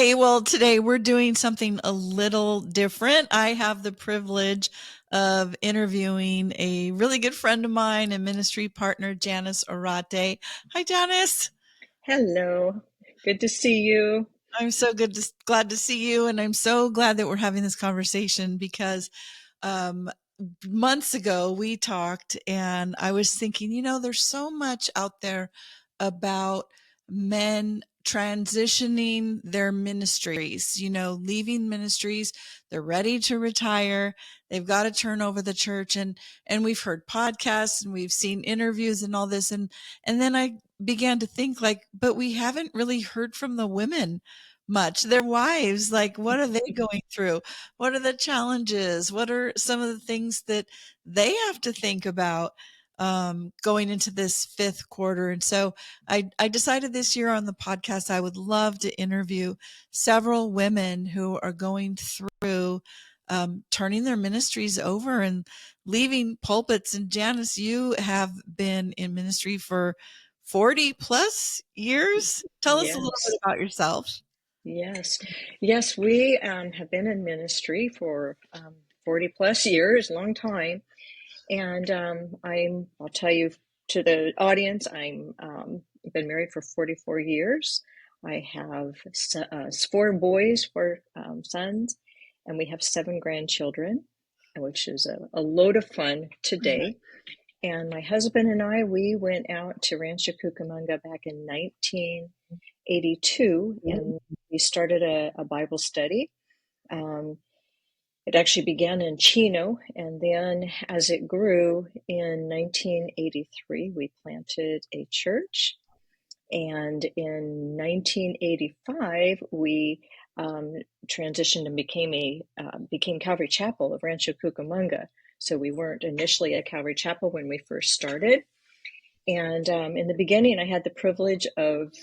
Hey, well, today we're doing something a little different. I have the privilege of interviewing a really good friend of mine and ministry partner, Janice Orate. Hi, Janice. Hello. Good to see you. I'm so glad to see you, and I'm so glad that we're having this conversation because um, months ago we talked, and I was thinking, there's so much out there about men transitioning their ministries, leaving ministries. They're ready to retire. They've got to turn over the church, and we've heard podcasts and we've seen interviews and all this, and then I began to think like, but we haven't really heard from the women much. Their wives, like, what are they going through? What are the challenges? What are some of the things that they have to think about going into this fifth quarter? And so I decided this year on the podcast, I would love to interview several women who are going through turning their ministries over and leaving pulpits. And Janice, you have been in ministry for 40 plus years. Tell us a little bit Yes, about yourself. yes, yes. We have been in ministry for 40 plus years, long time. And I'll tell you to the audience, been married for 44 years. I have four boys, four sons, and we have seven grandchildren, which is a load of fun today. And my husband and I, we went out to Rancho Cucamonga back in 1982, and we started a Bible study. Um, it actually began in Chino, and then as it grew in 1983, we planted a church. And in 1985, we transitioned and became Calvary Chapel of Rancho Cucamonga. So we weren't initially a Calvary Chapel when we first started. And in the beginning, I had the privilege of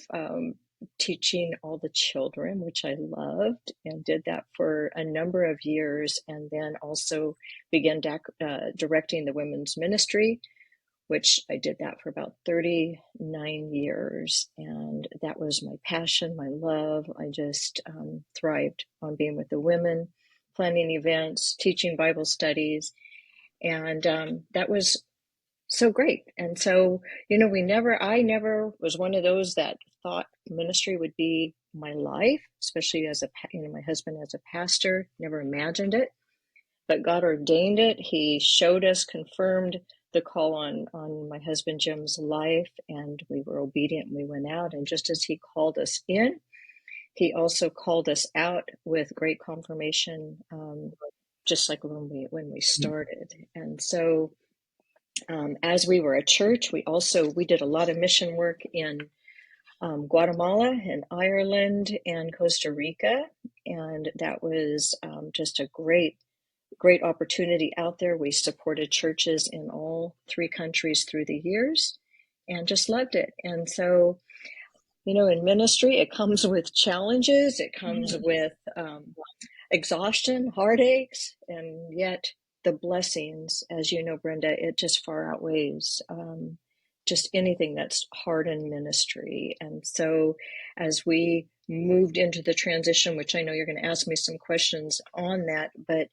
teaching all the children, which I loved, and did that for a number of years. And then also began directing the women's ministry, which I did that for about 39 years. And that was my passion, my love. I just thrived on being with the women, planning events, teaching Bible studies. And that was so great. And so, I never was one of those that thought ministry would be my life, especially as my husband as a pastor, never imagined it, but God ordained it. He showed us, confirmed the call on my husband Jim's life, and we were obedient. We went out, and just as he called us in, he also called us out with great confirmation, just like when we started. And so as we were a church, we did a lot of mission work in Guatemala and Ireland and Costa Rica, and that was just a great opportunity out there. We supported churches in all three countries through the years, and just loved it. And so, in ministry, it comes with challenges. It comes with exhaustion, heartaches, and yet the blessings, as you know, Brenda, it just far outweighs just anything that's hard in ministry. And so as we moved into the transition, which I know you're going to ask me some questions on that, but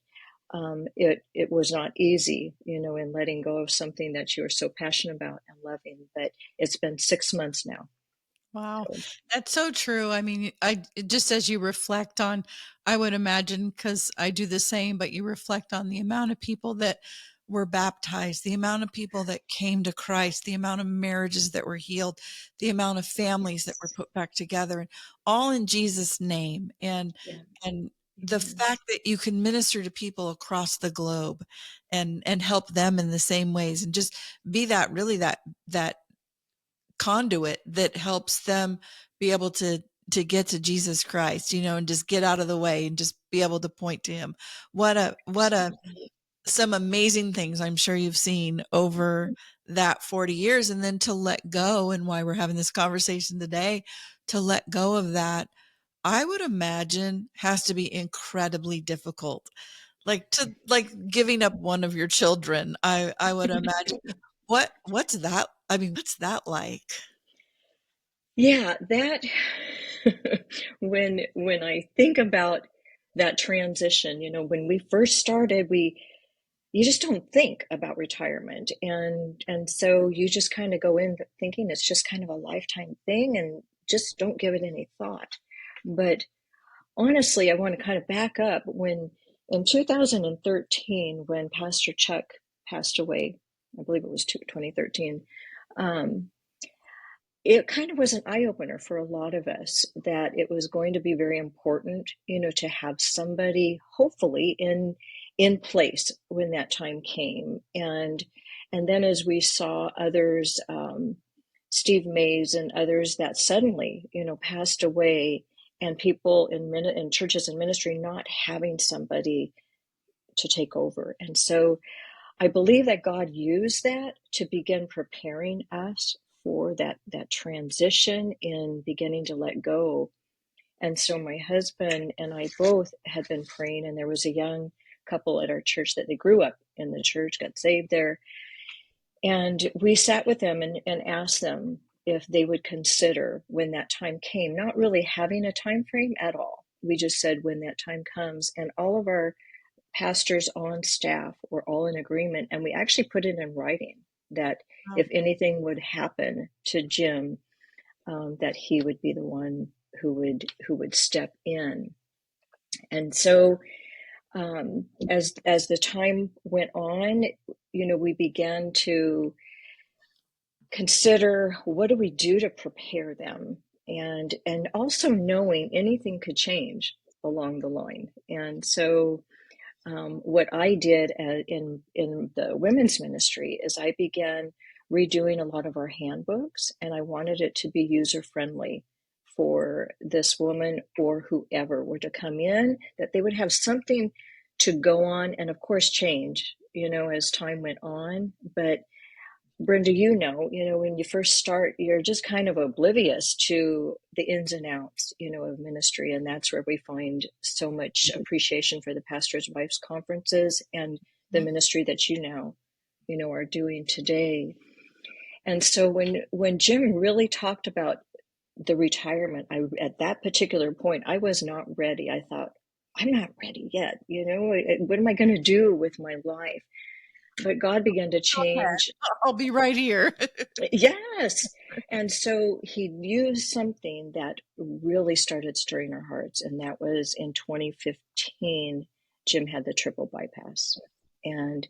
it was not easy, in letting go of something that you are so passionate about and loving. But it's been 6 months now. Wow, So, that's so true. I mean, just as you reflect on, I would imagine, because I do the same, but you reflect on the amount of people that were baptized, the amount of people that came to Christ, the amount of marriages that were healed, the amount of families that were yes, put back together, and all in Jesus' name. yeah, And the yes, fact that you can minister to people across the globe and help them in the same ways, and just be that conduit that helps them be able to get to Jesus Christ, and just get out of the way and just be able to point to him. What a absolutely. some amazing things I'm sure you've seen over that 40 years, and then to let go, and why we're having this conversation today, to let go of that, I would imagine has to be incredibly difficult. Like giving up one of your children. I would imagine. What's that? I mean, what's that like? Yeah, that when I think about that transition, when we first started, we you just don't think about retirement, and so you just kind of go in thinking it's just kind of a lifetime thing and just don't give it any thought. But honestly, I want to kind of back up when in 2013, when Pastor Chuck passed away, I believe it was 2013. um, it kind of was an eye opener for a lot of us that it was going to be very important, to have somebody hopefully in place when that time came. And then as we saw others, Steve Mays and others that suddenly, passed away, and people in churches and ministry not having somebody to take over. And so I believe that God used that to begin preparing us for that transition in beginning to let go. And so my husband and I both had been praying, and there was a young couple at our church that they grew up in the church, got saved there. And we sat with them and asked them if they would consider when that time came, not really having a time frame at all. We just said when that time comes, and all of our pastors on staff were all in agreement, and we actually put it in writing that Oh, if anything would happen to Jim, that he would be the one who would step in. And so, as the time went on, we began to consider what do we do to prepare them, and also knowing anything could change along the line. And so what I did in the women's ministry is I began redoing a lot of our handbooks, and I wanted it to be user friendly for this woman or whoever were to come in, that they would have something to go on, and of course change, as time went on. But Brenda, when you first start, you're just kind of oblivious to the ins and outs, of ministry. And that's where we find so much appreciation for the Pastor's Wives conferences and the mhm. ministry that are doing today. And so when Jim really talked about the retirement, at that particular point, I was not ready. I thought, I'm not ready yet. What am I going to do with my life? But God began to Okay. change. I'll be right here. Yes. And so he used something that really started stirring our hearts. And that was in 2015, Jim had the triple bypass. And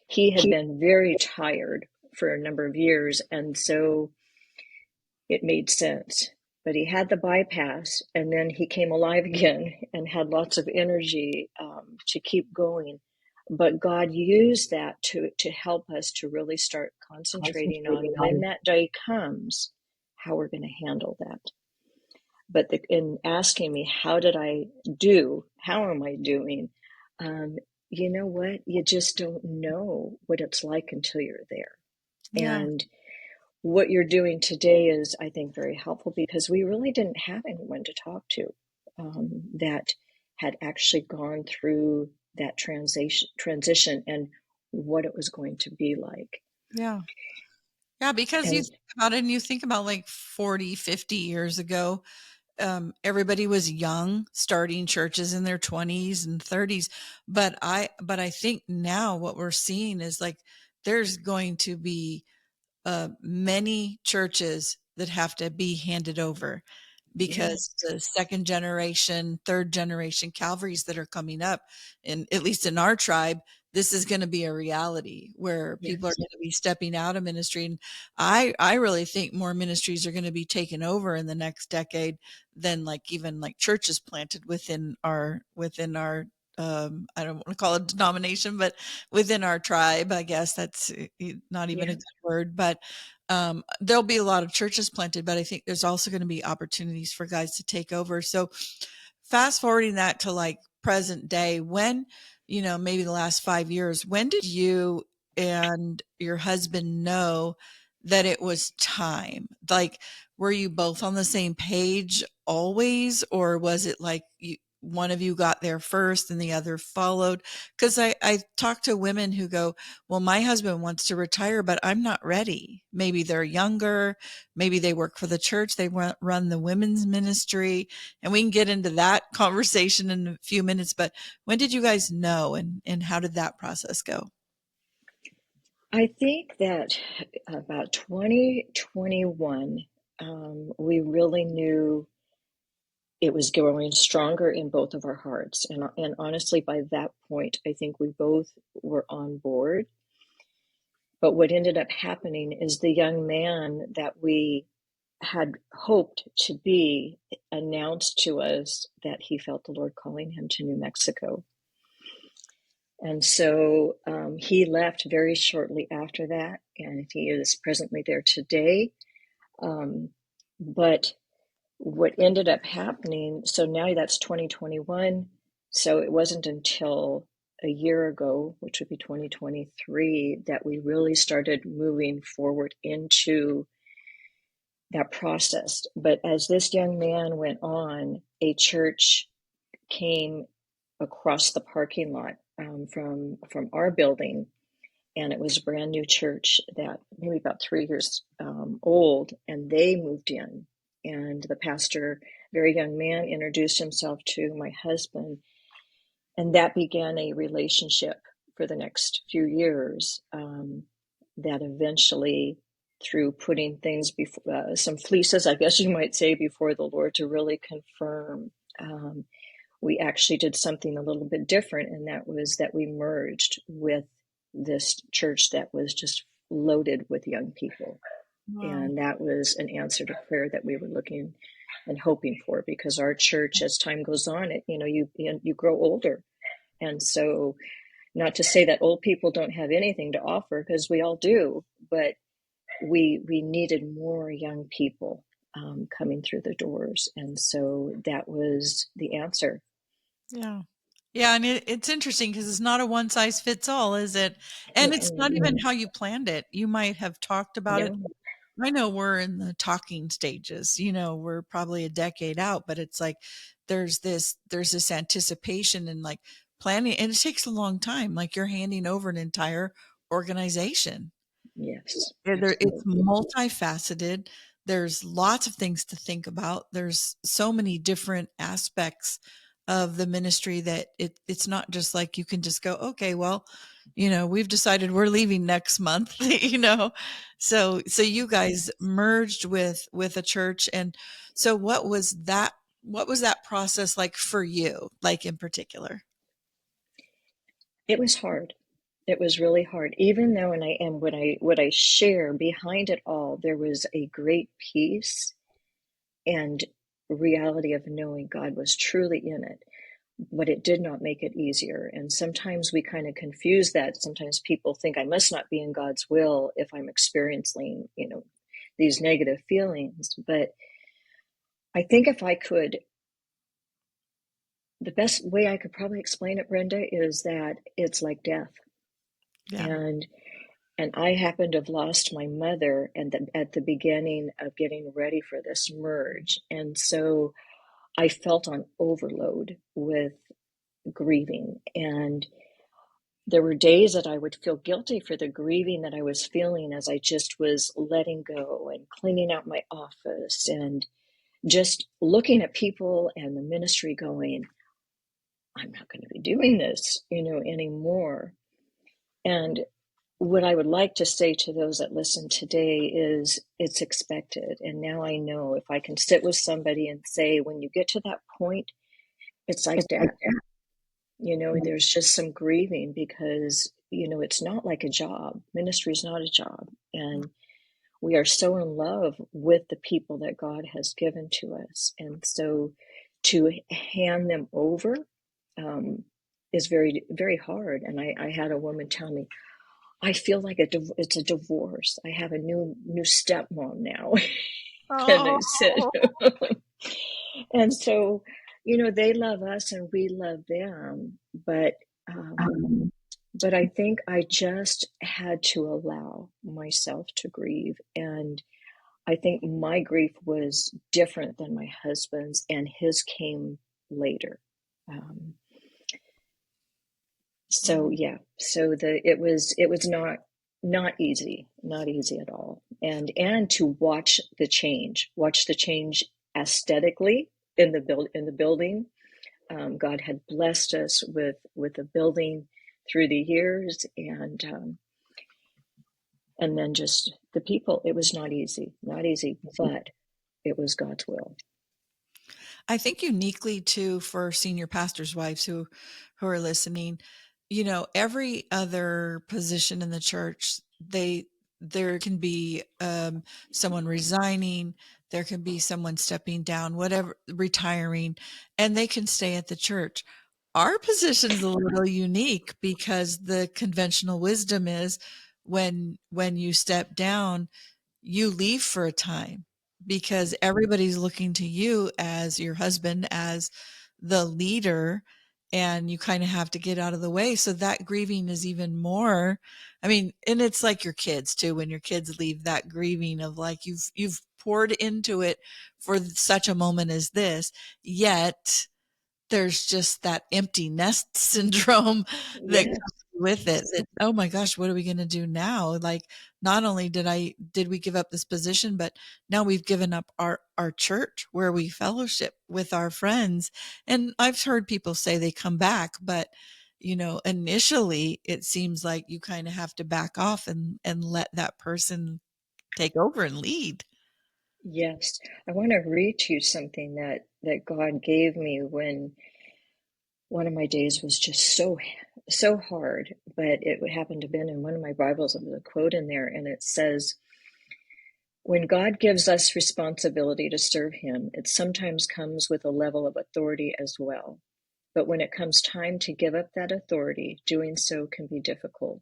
he had been very tired for a number of years. And so it made sense. But he had the bypass, and then he came alive again and had lots of energy to keep going. But God used that to help us to really start concentrating on when that day comes, how we're going to handle that. But in asking me, how did I do? How am I doing? Um, you know what? You just don't know what it's like until you're there. Yeah. And what you're doing today is, I think, very helpful because we really didn't have anyone to talk to that had actually gone through that transition and what it was going to be like. Yeah. Yeah. Because you And think about it and you think about like 40, 50 years ago, everybody was young, starting churches in their 20s and 30s. But I think now what we're seeing is like there's going to be many churches that have to be handed over because yes, the second generation, third generation Calvaries that are coming up, and at least in our tribe, this is going to be a reality where people are yes, going to be stepping out of ministry. And I really think more ministries are going to be taken over in the next decade than like even like churches planted within our I don't want to call it denomination, but within our tribe. I guess that's not even a yeah, good word, but there'll be a lot of churches planted, but I think there's also going to be opportunities for guys to take over. So fast forwarding that to like present day, when, maybe the last 5 years, when did you and your husband know that it was time? Like, were you both on the same page always, or was it like one of you got there first and the other followed? Because I talk to women who go, well, my husband wants to retire, but I'm not ready. Maybe they're younger. Maybe they work for the church. They run the women's ministry. And we can get into that conversation in a few minutes. But when did you guys know, and how did that process go? I think that about 2021, we really knew it was growing stronger in both of our hearts. And honestly, by that point, I think we both were on board. But what ended up happening is the young man that we had hoped to be announced to us that he felt the Lord calling him to New Mexico. And so he left very shortly after that, and he is presently there today. But what ended up happening, so now that's 2021, so it wasn't until a year ago, which would be 2023, that we really started moving forward into that process. But as this young man went on, a church came across the parking lot from our building, and it was a brand new church that maybe about 3 years old, and they moved in, and the pastor, very young man, introduced himself to my husband, and that began a relationship for the next few years, that eventually, through putting things before some fleeces, I guess you might say, before the Lord to really confirm, we actually did something a little bit different, and that was that we merged with this church that was just loaded with young people. Wow. And that was an answer to prayer that we were looking and hoping for, because our church, as time goes on, you grow older. And so, not to say that old people don't have anything to offer, because we all do, but we needed more young people coming through the doors. And so that was the answer. Yeah. Yeah, and it's interesting because it's not a one size fits all, is it? And it's not Mm-mm. even how you planned it. You might have talked about it. No. I know we're in the talking stages, we're probably a decade out, but it's like there's this anticipation and like planning, and it takes a long time. Like you're handing over an entire organization. Yes, It's absolutely. multifaceted. There's lots of things to think about. There's so many different aspects of the ministry that it's not just like you can just go, okay, well, we've decided we're leaving next month, So you guys merged with a church, and so what was that process like for you, like in particular? It was hard. It was really hard. Even though, and what I share behind it all, there was a great peace and reality of knowing God was truly in it. But it did not make it easier. And sometimes we kind of confuse that. Sometimes people think I must not be in God's will if I'm experiencing, these negative feelings. But I think if I could, the best way I could probably explain it, Brenda, is that it's like death. Yeah. And I happened to have lost my mother at the beginning of getting ready for this merge. And so I felt on overload with grieving. And there were days that I would feel guilty for the grieving that I was feeling as I just was letting go and cleaning out my office and just looking at people and the ministry going, I'm not going to be doing this, anymore. And what I would like to say to those that listen today is it's expected. And now I know if I can sit with somebody and say, when you get to that point, it's like that. There's just some grieving because, it's not like a job. Ministry is not a job. And we are so in love with the people that God has given to us. And so to hand them over is very, very hard. And I had a woman tell me, I feel like it's a divorce. I have a new stepmom now. And I said, Oh. and so, they love us and we love them, but I think I just had to allow myself to grieve. And I think my grief was different than my husband's, and his came later. Um, so yeah, so it was not easy, not easy at all, and to watch the change aesthetically in the building. God had blessed us with a building through the years, and then just the people. It was not easy, but it was God's will. I think uniquely too for senior pastors' wives who are listening, you know, every other position in the church, there can be someone resigning, there can be someone stepping down, whatever, retiring, and they can stay at the church. Our position is a little unique because the conventional wisdom is when you step down, you leave for a time because everybody's looking to you as your husband, as the leader, and you kind of have to get out of the way. So that grieving is even more. I mean, and it's like your kids too. When your kids leave, that grieving of like you've poured into it for such a moment as this, yet there's just that empty nest syndrome that Yes, comes with it, that, oh my gosh, what are we going to do now? Like, not only did we give up this position, but now we've given up our church where we fellowship with our friends. And I've heard people say they come back, but you know, initially it seems like you kind of have to back off and let that person take over and lead. yes. I want to read to you something that God gave me when one of my days was just so hard, but it would happen to have been in one of my Bibles. There was a quote in there, and it says, "When God gives us responsibility to serve Him, it sometimes comes with a level of authority as well. But when it comes time to give up that authority, doing so can be difficult.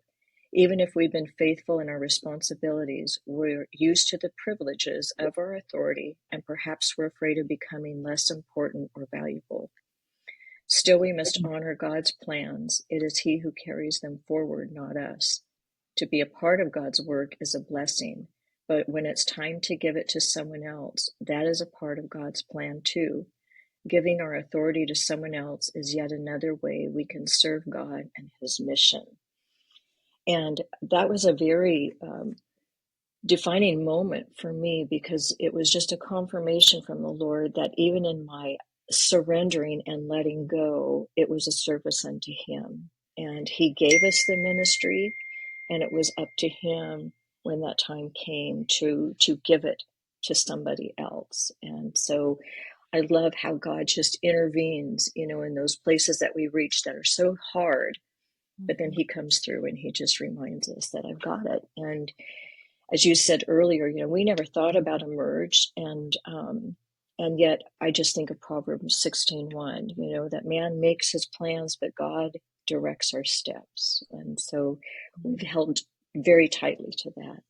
Even if we've been faithful in our responsibilities, we're used to the privileges of our authority, and perhaps we're afraid of becoming less important or valuable. Still, we must honor God's plans. It is He who carries them forward, not us. To be a part of God's work is a blessing, but when it's time to give it to someone else, that is a part of God's plan too. Giving our authority to someone else is yet another way we can serve God and His mission." And that was a very defining moment for me, because it was just a confirmation from the Lord that even in my surrendering and letting go, it was a service unto Him. And He gave us the ministry, and it was up to Him when that time came to give it to somebody else. And so I love how God just intervenes, in those places that we reach that are so hard, but then Mhm. He comes through and He just reminds us that I've got it. And as you said earlier, we never thought about a merge, and yet I just think of Proverbs 16:1, that man makes his plans, but God directs our steps. And so we've held very tightly to that.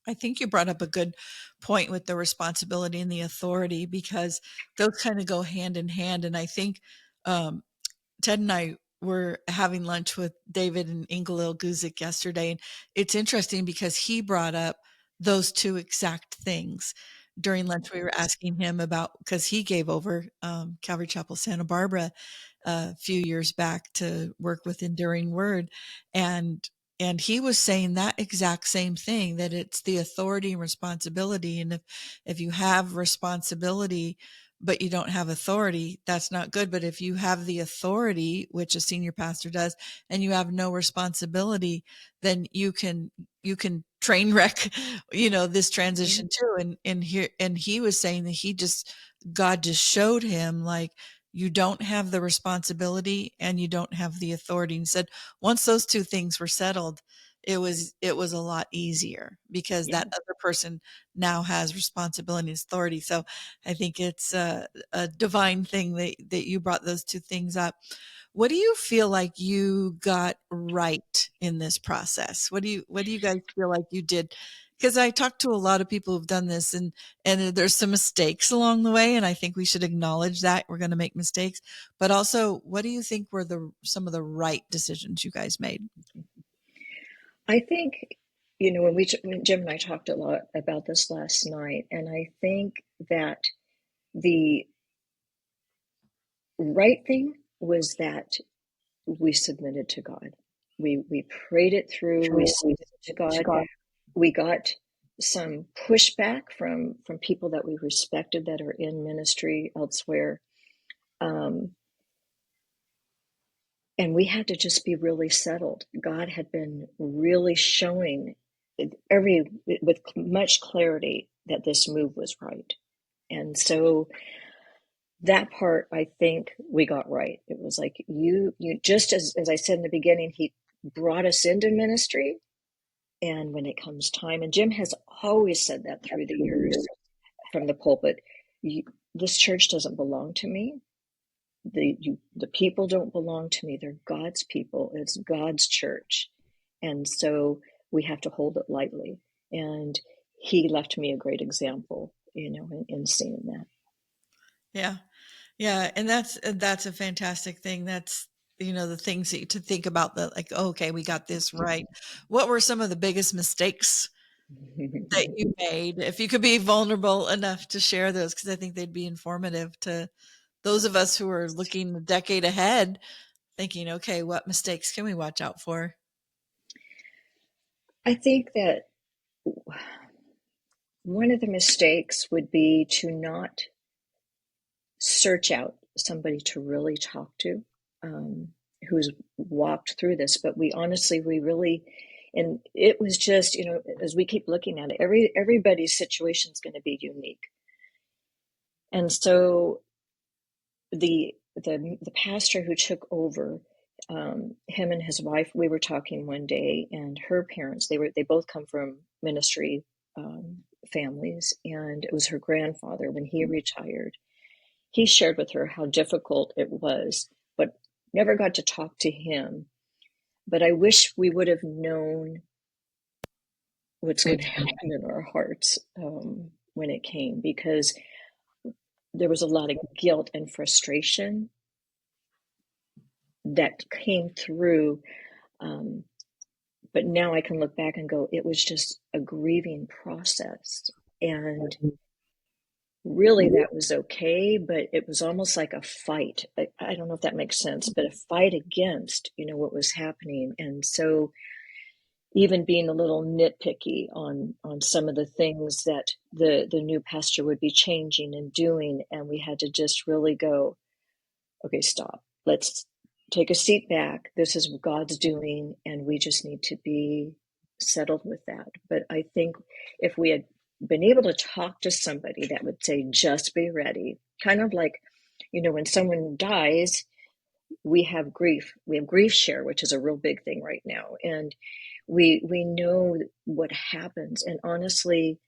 I think you brought up a good point with the responsibility and the authority because those kind of go hand in hand. And I think um, Ted and I were having lunch with David and Ingalil Guzik yesterday. And it's interesting because he brought up those two exact things during lunch. We were asking him about, because he gave over Calvary Chapel Santa Barbara a few years back to work with Enduring Word. And and he was saying that exact same thing, that it's the authority and responsibility. And if you have responsibility but you don't have authority, that's not good. But if you have the authority, which a senior pastor does, and you have no responsibility, then you can train wreck, this Mhm. transition too. And he was saying that God just showed him, like, you don't have the responsibility and you don't have the authority. And said once those two things were settled, it was a lot easier because that Yeah. other person now has responsibility and authority. So I think it's a divine thing that you brought those two things up. What do you feel like you got right in this process? What do you guys feel like you did? Because I talked to a lot of people who've done this, and there's some mistakes along the way, and I think we should acknowledge that we're going to make mistakes. But also, what do you think were some of the right decisions you guys made? I think, when Jim and I talked a lot about this last night, and I think that the right thing was that we submitted to God. We prayed it through. We submitted to God. We got some pushback from people that we respected that are in ministry elsewhere. And we had to just be really settled. God had been really showing with much clarity that this move was right. And so that part, I think we got right. It was like you just as I said in the beginning, he brought us into ministry. And when it comes time, and Jim has always said that through the years from the pulpit, this church doesn't belong to me. The people don't belong to me. They're God's people. It's God's church. And so we have to hold it lightly. And he left me a great example, in seeing that. Yeah. Yeah. And that's a fantastic thing. That's, the things that to think about that, like, oh, okay, we got this right. What were some of the biggest mistakes that you made? If you could be vulnerable enough to share those, because I think they'd be informative to those of us who are looking a decade ahead, thinking, okay, what mistakes can we watch out for? I think that one of the mistakes would be to not search out somebody to really talk to, who's walked through this. But we really, and it was just, as we keep looking at it, everybody's situation is going to be unique. And so the pastor who took over, him and his wife, we were talking one day, and her parents, they both come from ministry families, and it was her grandfather when he retired. He shared with her how difficult it was, but never got to talk to him. But I wish we would have known what's going to happen in our hearts when it came, because there was a lot of guilt and frustration that came through. But now I can look back and go, it was just a grieving process. And really that was okay, but it was almost like a fight. I don't know if that makes sense, but a fight against, what was happening. And so even being a little nitpicky on some of the things that the new pastor would be changing and doing, and we had to just really go, okay, stop. Let's take a seat back. This is what God's doing, and we just need to be settled with that. But I think if we had been able to talk to somebody that would say, just be ready, kind of like, when someone dies, we have grief share, which is a real big thing right now. And we know what happens. And honestly,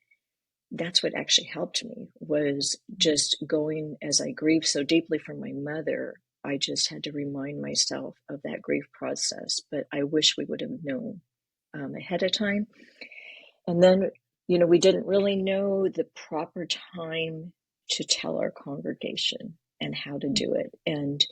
that's what actually helped me, was just going, as I grieved so deeply for my mother, I just had to remind myself of that grief process. But I wish we would have known ahead of time. And then, we didn't really know the proper time to tell our congregation and how to do it. And,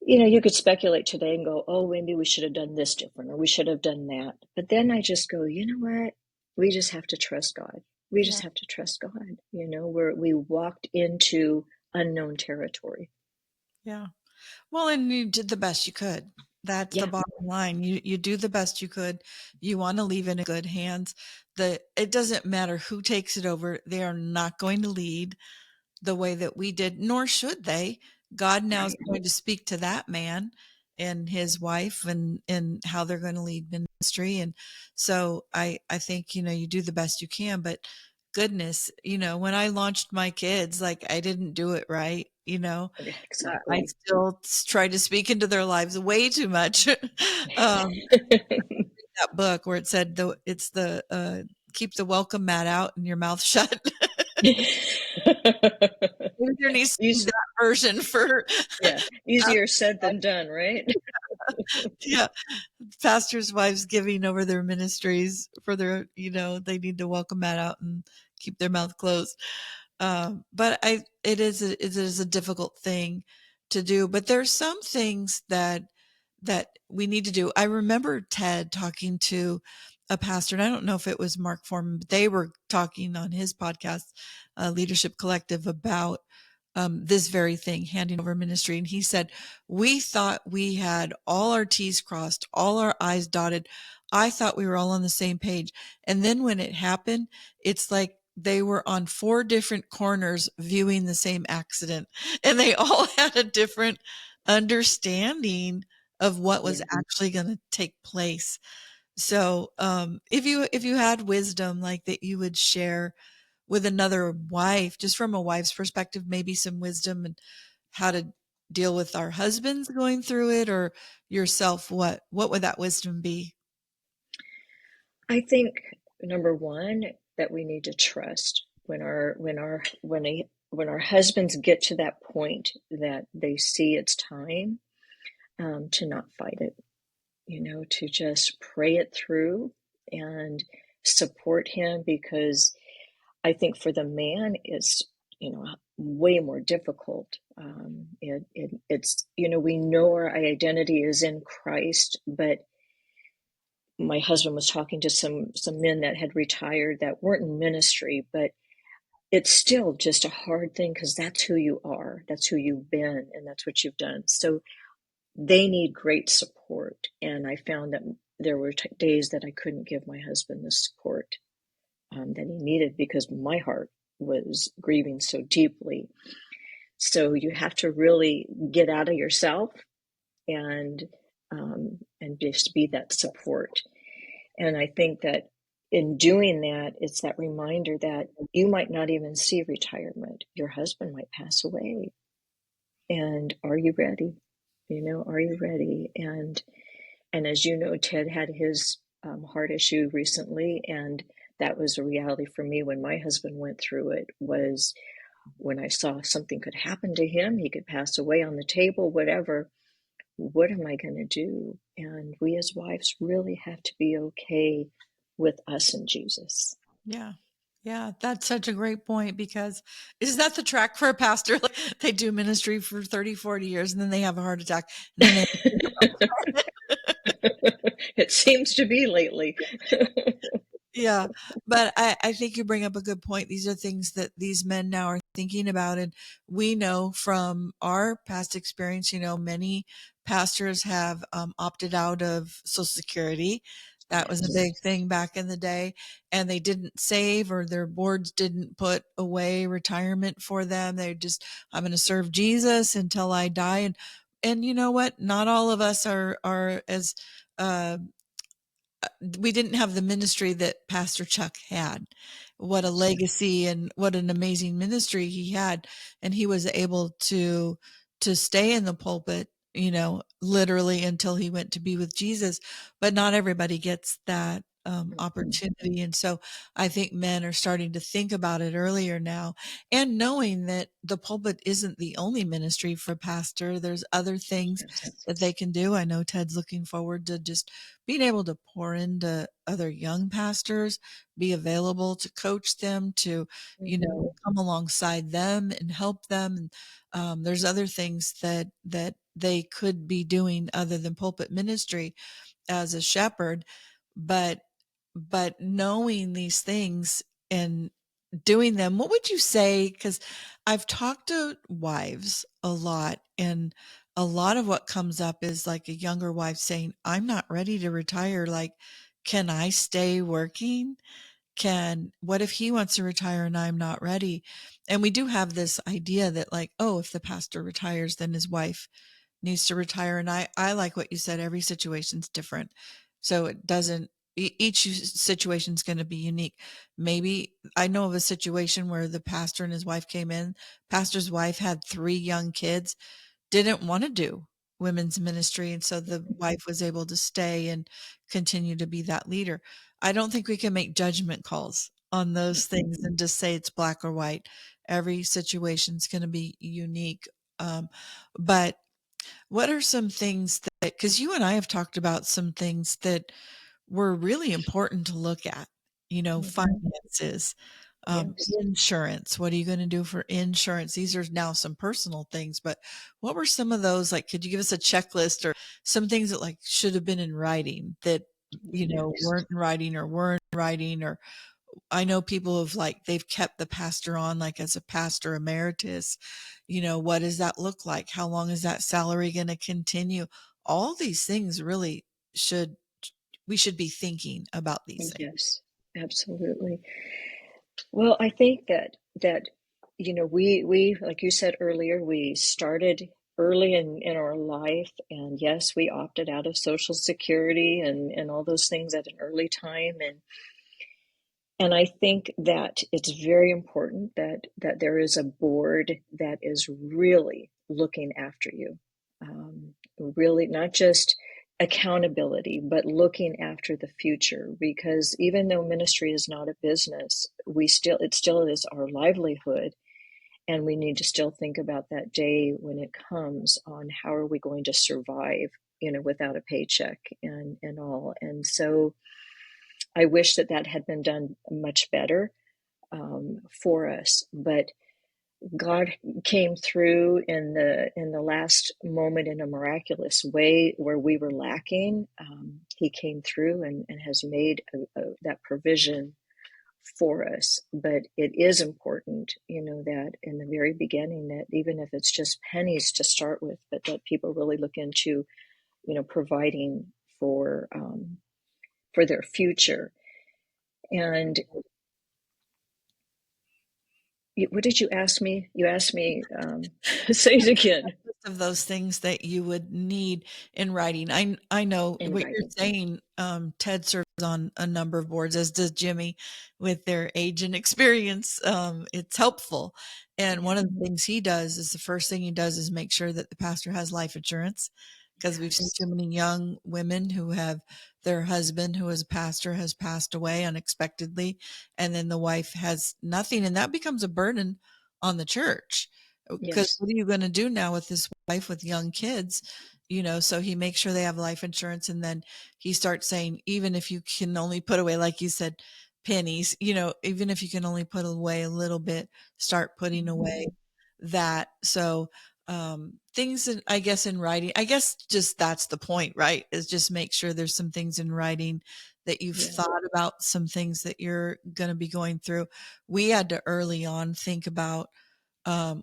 you could speculate today and go, oh, maybe we should have done this different, or we should have done that. But then I just go, you know what? We just have to trust God. We just have to trust God. We walked into unknown territory. Yeah. Well, and you did the best you could. That's the bottom line. You do the best you could. You want to leave in good hands. It doesn't matter who takes it over. They are not going to lead the way that we did, nor should they. God now is going to speak to that man and his wife and how they're going to lead ministry. And so I think, you do the best you can, but goodness, when I launched my kids, like I didn't do it right. Exactly. I still tried to speak into their lives way too much. That book where it said it's the keep the welcome mat out and your mouth shut. There needs to be that version for easier said than done, right? yeah, pastors' wives giving over their ministries for their, they need to welcome that out and keep their mouth closed. But it is a difficult thing to do. But there's some things that we need to do. I remember Ted talking to a pastor, and I don't know if it was Mark Foreman, but they were talking on his podcast, Leadership Collective, about this very thing, handing over ministry. And he said, we thought we had all our T's crossed, all our I's dotted. I thought we were all on the same page. And then when it happened, it's like they were on 4 different corners viewing the same accident, and they all had a different understanding of what was Yeah. actually going to take place. So, if you had wisdom like that you would share with another wife, just from a wife's perspective, maybe some wisdom and how to deal with our husbands going through it, or yourself, what would that wisdom be? I think number one, that we need to trust when our husbands get to that point that they see it's time, to not fight it, to just pray it through and support him, because I think for the man it's, way more difficult. It's, we know our identity is in Christ, but my husband was talking to some men that had retired that weren't in ministry, but it's still just a hard thing because that's who you are, that's who you've been, and that's what you've done. So they need great support, and I found that there were days that I couldn't give my husband the support that he needed because my heart was grieving so deeply. So you have to really get out of yourself and just be that support. And I think that in doing that, it's that reminder that you might not even see retirement. Your husband might pass away. And are you ready? Are you ready? And as you know, Ted had his heart issue recently, and that was a reality for me when my husband went through it. Was when I saw something could happen to him, he could pass away on the table, whatever. What am I going to do? And we as wives really have to be okay with us and Jesus. Yeah. Yeah, that's such a great point, because is that the track for a pastor? Like, they do ministry for 30, 40 years and then they have a heart attack and then they It seems to be lately. Yeah, but I think you bring up a good point. These are things that these men now are thinking about. And we know from our past experience, many pastors have opted out of Social Security. That was a Yes. big thing back in the day. And they didn't save, or their boards didn't put away retirement for them. They just, I'm going to serve Jesus until I die. And you know what? Not all of us are as, uh, we didn't have the ministry that Pastor Chuck had. What a legacy and what an amazing ministry he had. And he was able to stay in the pulpit, literally until he went to be with Jesus. But not everybody gets that opportunity. And so I think men are starting to think about it earlier now, and knowing that the pulpit isn't the only ministry for a pastor. There's other things Yes. that they can do. I know Ted's looking forward to just being able to pour into other young pastors, be available to coach them, to, Mm-hmm. come alongside them and help them. And there's other things that they could be doing other than pulpit ministry as a shepherd, but knowing these things and doing them, what would you say? Because I've talked to wives a lot, and a lot of what comes up is like a younger wife saying, I'm not ready to retire. Like, can I stay working? What if he wants to retire and I'm not ready? And we do have this idea that, like, oh, if the pastor retires, then his wife needs to retire. And I like what you said. Every situation's different. So it doesn't, each situation is going to be unique. Maybe I know of a situation where the pastor and his wife came in. Pastor's wife had 3 young kids, didn't want to do women's ministry. And so the wife was able to stay and continue to be that leader. I don't think we can make judgment calls on those things and just say it's black or white. Every situation is going to be unique. But what are some things that, because you and I have talked about some things that were really important to look at, Mm-hmm. finances, Yes. insurance. What are you going to do for insurance? These are now some personal things, but what were some of those? Like, could you give us a checklist, or some things that like should have been in writing that, Yes. weren't in writing, or weren't in writing, or I know people have like, they've kept the pastor on like as a pastor emeritus. What does that look like? How long is that salary going to continue? All these things really should, we should be thinking about these things. Yes, absolutely. Well, I think that we like you said earlier, we started early in our life, and yes, we opted out of Social Security and all those things at an early time, and I think that it's very important that there is a board that is really looking after you, really not just accountability, but looking after the future. Because even though ministry is not a business, it still is our livelihood, and we need to still think about that day when it comes on how are we going to survive, without a paycheck and all. And so I wish that had been done much better for us. But God came through in the last moment in a miraculous way where we were lacking. He came through and has made that provision for us. But it is important, that in the very beginning, that even if it's just pennies to start with, but that people really look into, providing for their future. And what did you ask me? You asked me, say it again. Of those things that you would need in writing. I know In what you're writing. saying. Ted serves on a number of boards, as does Jimmy, with their age and experience. It's helpful. And Yeah. one of the things he does is the first thing he does is make sure that the pastor has life insurance, because we've seen too Yes. many young women who have their husband, who is a pastor, has passed away unexpectedly, and then the wife has nothing, and that becomes a burden on the church, because Yes. what are you going to do now with this wife with young kids? So he makes sure they have life insurance, and then he starts saying, even if you can only put away, like you said, pennies, even if you can only put away a little bit, start putting away Mhm. that. So things I guess in writing, I guess just that's the point, right? Is just make sure there's some things in writing that you've Yeah. thought about, some things that you're going to be going through. We had to early on think about,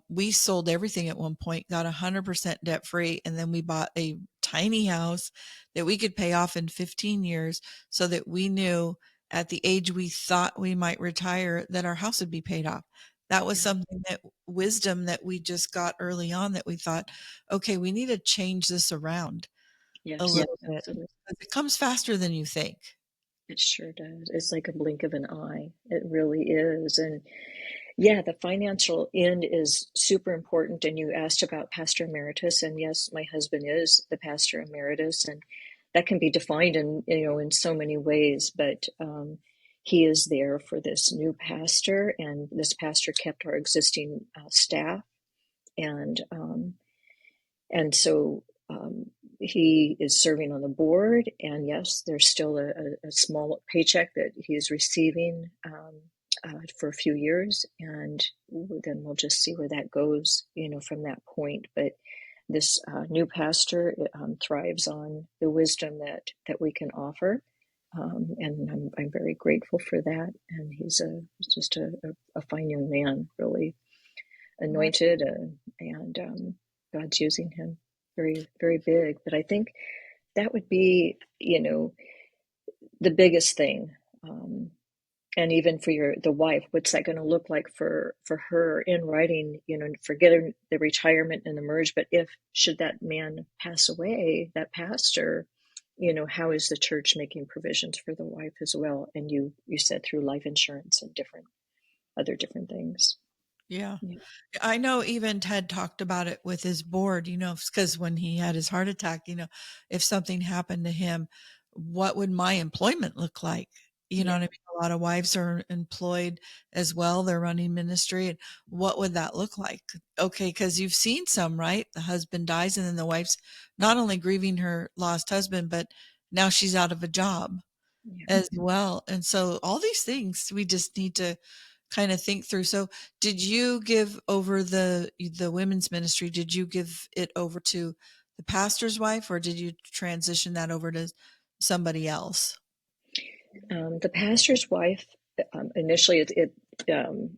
we sold everything at one point, got 100% debt free, and then we bought a tiny house that we could pay off in 15 years, so that we knew at the age we thought we might retire that our house would be paid off. That was Yeah. something, that wisdom that we just got early on, that we thought, okay, we need to change this around a Yes. little bit. Absolutely. It comes faster than you think. It sure does. It's like a blink of an eye. It really is. And yeah, the financial end is super important. And you asked about pastor emeritus, and yes, my husband is the pastor emeritus, and that can be defined in so many ways. But he is there for this new pastor, and this pastor kept our existing staff, and and so he is serving on the board. And yes, there's still a small paycheck that he is receiving for a few years, and then we'll just see where that goes, from that point. But this new pastor thrives on the wisdom that we can offer. And I'm very grateful for that. And he's just a fine young man, really Right. anointed, and God's using him very, very big. But I think that would be, the biggest thing. And even for the wife, what's that going to look like for her in writing? Forgetting the retirement and the merge, but if should that man pass away, that pastor, how is the church making provisions for the wife as well? And you said through life insurance and different things. Yeah. Yeah. I know even Ted talked about it with his board, because when he had his heart attack, if something happened to him, what would my employment look like? You know what I Yeah. mean? A lot of wives are employed as well. They're running ministry. And what would that look like? Okay. Because you've seen some, right? The husband dies, and then the wife's not only grieving her lost husband, but now she's out of a job Yeah. as well. And so all these things we just need to kind of think through. So did you give over the women's ministry? Did you give it over to the pastor's wife, or did you transition that over to somebody else? The pastor's wife initially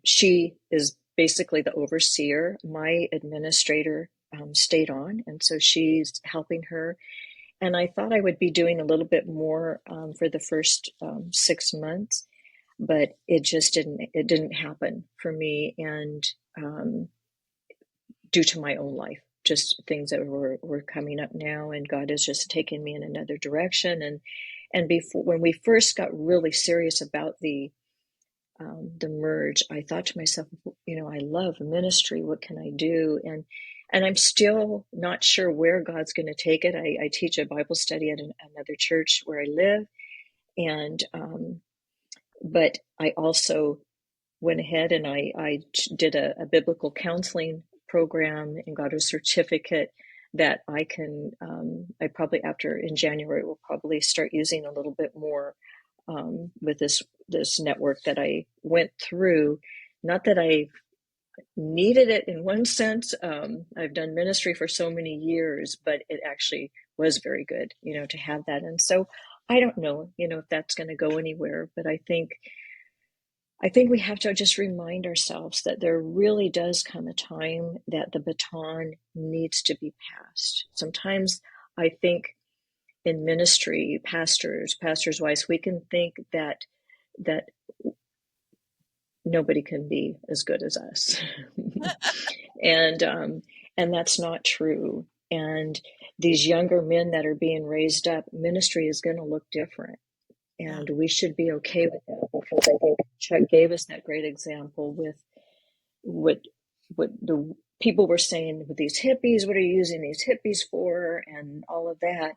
she is basically the overseer. My administrator stayed on, and so she's helping her. And I thought I would be doing a little bit more for the first 6 months, but it didn't happen for me, and due to my own life, just things that were coming up now, and God has just taken me in another direction. And before, when we first got really serious about the merge, I thought to myself, I love ministry. What can I do? And I'm still not sure where God's going to take it. I teach a Bible study at another church where I live, and but I also went ahead and I did a biblical counseling program and got a certificate that I probably after in January will probably start using a little bit more with this network that I went through. Not that I needed it in one sense. I've done ministry for so many years, but it actually was very good, to have that. And so I don't know, if that's going to go anywhere, but I think we have to just remind ourselves that there really does come a time that the baton needs to be passed. Sometimes I think in ministry, pastors' wives, we can think that nobody can be as good as us, and that's not true. And these younger men that are being raised up, ministry is going to look different. Yeah. And we should be okay with that, because I think Chuck gave us that great example with what the people were saying with these hippies. What are you using these hippies for? And all of that.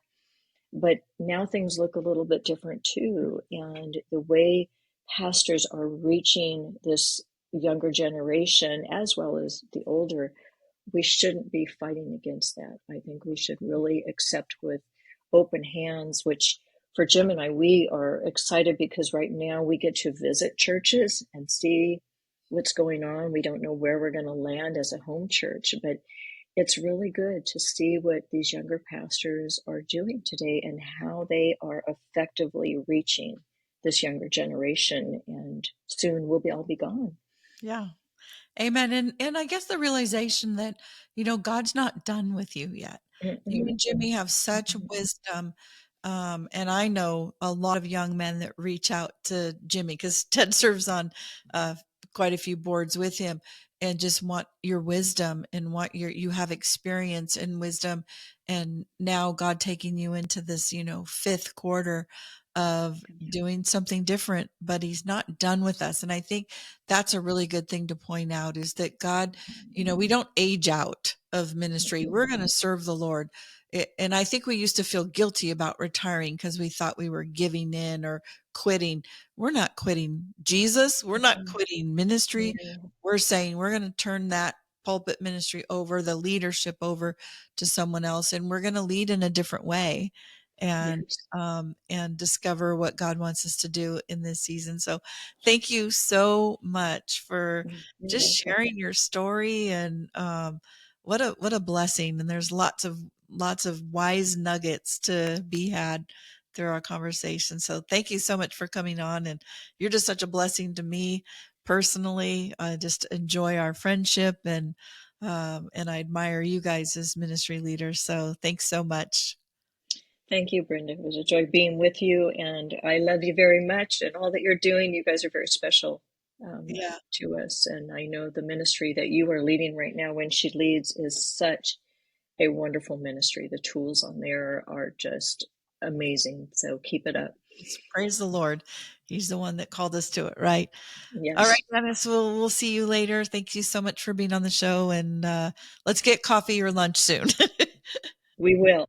But now things look a little bit different too. And the way pastors are reaching this younger generation as well as the older, we shouldn't be fighting against that. I think we should really accept with open hands, which for Jim and I, we are excited because right now we get to visit churches and see what's going on. We don't know where we're going to land as a home church, but it's really good to see what these younger pastors are doing today and how they are effectively reaching this younger generation. And soon we'll all be gone. Yeah. Amen. And I guess the realization that, God's not done with you yet. You Mm-mm. and Jimmy have such wisdom. And I know a lot of young men that reach out to Jimmy because Ted serves on uh, quite a few boards with him and just want your wisdom and want you have experience and wisdom. And now God taking you into this, fifth quarter of doing something different, but he's not done with us. And I think that's a really good thing to point out is that God, we don't age out of ministry. We're going to serve the Lord. And I think we used to feel guilty about retiring because we thought we were giving in or quitting. We're not quitting Jesus. We're not quitting ministry. We're saying we're going to turn that pulpit ministry over, the leadership over to someone else, and we're going to lead in a different way Yes. and discover what God wants us to do in this season. So thank you so much for You're just welcome. sharing your story and what a blessing. And there's lots of wise nuggets to be had through our conversation. So thank you so much for coming on, and you're just such a blessing to me personally. I just enjoy our friendship and I admire you guys as ministry leaders. So thanks so much. Thank you, Brenda. It was a joy being with you, and I love you very much. And all that you're doing, you guys are very special Yeah. to us. And I know the ministry that you are leading right now, when she leads, is such a wonderful ministry. The tools on there are just amazing. So keep it up. Praise the Lord. He's the one that called us to it, right? All right, Yes, Dennis, we'll see you later. Thank you so much for being on the show, and let's get coffee or lunch soon. we will.